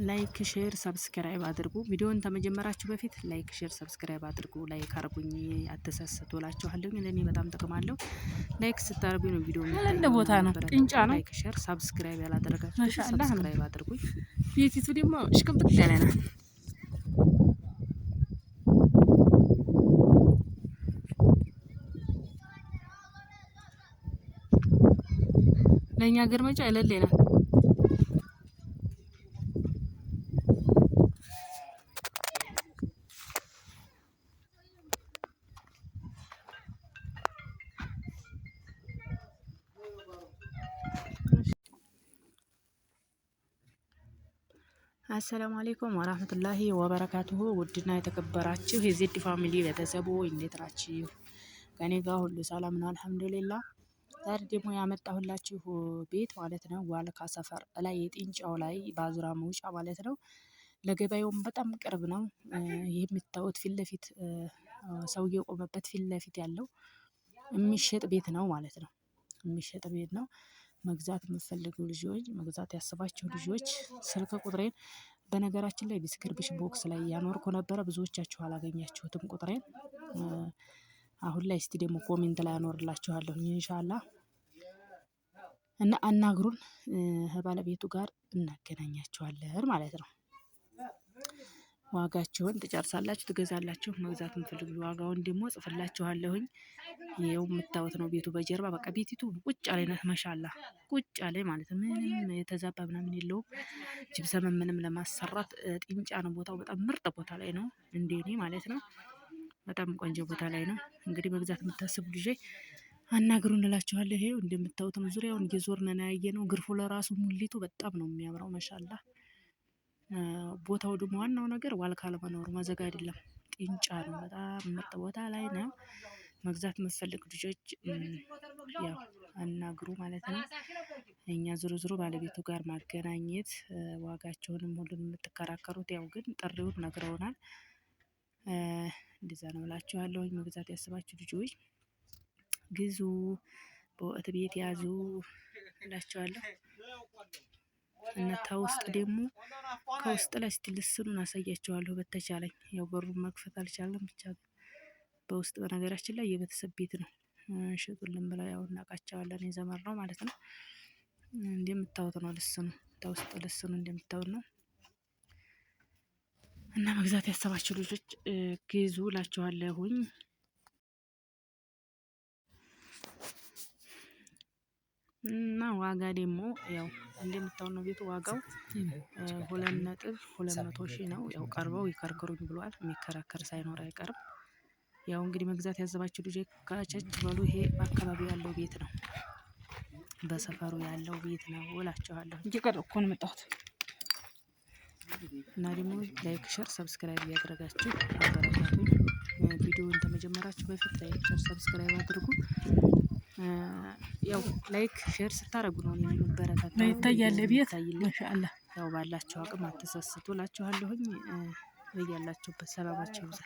ላይክ ሼር ሰብስክራይብ አድርጉ። ቪዲዮን ተመጀመራችሁ በፊት ላይክ ሼር ሰብስክራይብ አድርጉ። ላይክ አርጉኝ አትሰስቱ እላችኋለሁ። ለኔ በጣም ጥቅማለሁ። ላይክ ስታርጉ ነው ቪዲዮ እንደ ቦታ ነው ጥንጫ ነው። ላይክ ሼር ሰብስክራይብ ያላደረጋችሁ ሰብስክራይብ አድርጉኝ። ቤቲቱ ደግሞ እሽቅብጥ ያለ ነው። ለኛ ገርመጫ አይለሌ ነው። አሰላሙ አለይኩም ወራህመቱላሂ ወበረካቱሁ። ውድና የተከበራችሁ የዜድ ፋሚሊ ቤተሰቡ እንዴት ናችሁ? ከኔ ጋር ሁሉ ሰላም ነው አልሐምዱሊላህ። ዛሬ ደግሞ ያመጣሁላችሁ ቤት ማለት ነው ዋልካ ሰፈር ላይ የጥንጫው ላይ ባዙራ መውጫ ማለት ነው። ለገበያውም በጣም ቅርብ ነው። ይህ የምታዩት ፊት ለፊት ሰውዬው የቆመበት ፊት ለፊት ያለው የሚሸጥ ቤት ነው ማለት ነው። የሚሸጥ ቤት ነው። መግዛት የምትፈልጉ ልጆች መግዛት ያስባችሁ ልጆች ስልክ ቁጥሬን በነገራችን ላይ ዲስክሪፕሽን ቦክስ ላይ ያኖርኩ ነበረ። ብዙዎቻችሁ አላገኛችሁትም ቁጥሬን። አሁን ላይ እስቲ ደግሞ ኮሜንት ላይ አኖርላችኋለሁ ኢንሻአላህ። እና አናግሩን ከባለቤቱ ጋር እናገናኛችኋለን ማለት ነው። ዋጋቸውን ትጨርሳላችሁ ትገዛላችሁ። መግዛት የምትፈልጉ ዋጋውን ደግሞ ጽፍላችኋለሁኝ። ይሄው የምታዩት ነው ቤቱ በጀርባ በቃ ቤቲቱ ቁጭ ያለ ናት። ማሻአላ ቁጭ ያለ ማለት ምንም የተዛባ ምናምን የለውም። ጅብሰም ምንም ለማሰራት ጥንጫ ነው ቦታው። በጣም ምርጥ ቦታ ላይ ነው እንደኔ ማለት ነው። በጣም ቆንጆ ቦታ ላይ ነው። እንግዲህ መግዛት የምታስቡ ልጅ አናግሩን እላችኋለሁ። ይሄው እንደምታዩት ነው። ዙሪያውን እየዞርን ነው ያየነው። ግርፉ ለራሱ ሙሊቱ በጣም ነው የሚያምረው ማሻአላ። ቦታው ደግሞ ዋናው ነገር ዋልካ ለመኖሩ መዘጋ አይደለም። ጥንጫ ነው። በጣም ምርጥ ቦታ ላይ ነው። መግዛት የምትፈልጉ ልጆች ያው አናግሩ ማለት ነው። እኛ ዙሩ ባለቤቱ ጋር ማገናኘት ዋጋቸውንም ሁሉንም የምትከራከሩት ያው ግን ጥሪውን ነግረውናል። እንደዛ ነው እላችኋለሁ። መግዛት ያስባችሁ ልጆች ግዙ፣ በወቅት ቤት ያዙ እላችኋለሁ። እና ከውስጥ ደግሞ ከውስጥ ላይ እስቲ ልስኑን አሳያችኋለሁ በተቻለኝ። ያው በሩን መክፈት አልቻለም ብቻ በውስጥ በነገራችን ላይ የቤተሰብ ቤት ነው። ሽጡልን ብለው ያው እናውቃቸዋለን የዘመር ነው ማለት ነው። እንደምታዩት ነው ልስኑ ከውስጥ ልስኑ እንደምታዩት ነው። እና መግዛት ያሰባችሁ ልጆች ግዙ እላችኋለሁኝ። እና ዋጋ ደግሞ ያው እንደምታዩት ነው ቤቱ ዋጋው 2.200,000 ነው። ያው ቀርበው ይከርክሩኝ ብሏል። የሚከራከር ሳይኖር አይቀርም። ያው እንግዲህ መግዛት ያዘባችሁ ልጅ ካቸች በሉ። ይሄ በአካባቢው ያለው ቤት ነው። በሰፈሩ ያለው ቤት ነው እላችኋለሁ። እየቀረኩ ነው የመጣሁት። እና ደግሞ ላይክ ሼር ሰብስክራይብ ያደረጋችሁ አበረታቱኝ። ቪዲዮውን ተመጀመራችሁ በፊት ላይክ ሼር ሰብስክራይብ አድርጉ። ያው ላይክ ሼር ስታረጉ ነው የሚበረታታው። ይታያል ቤት ማሻአላ። ያው ባላችሁ አቅም አትሰስቱ እላችኋለሁኝ። በያላችሁበት ሰላማችሁ ይብዛ።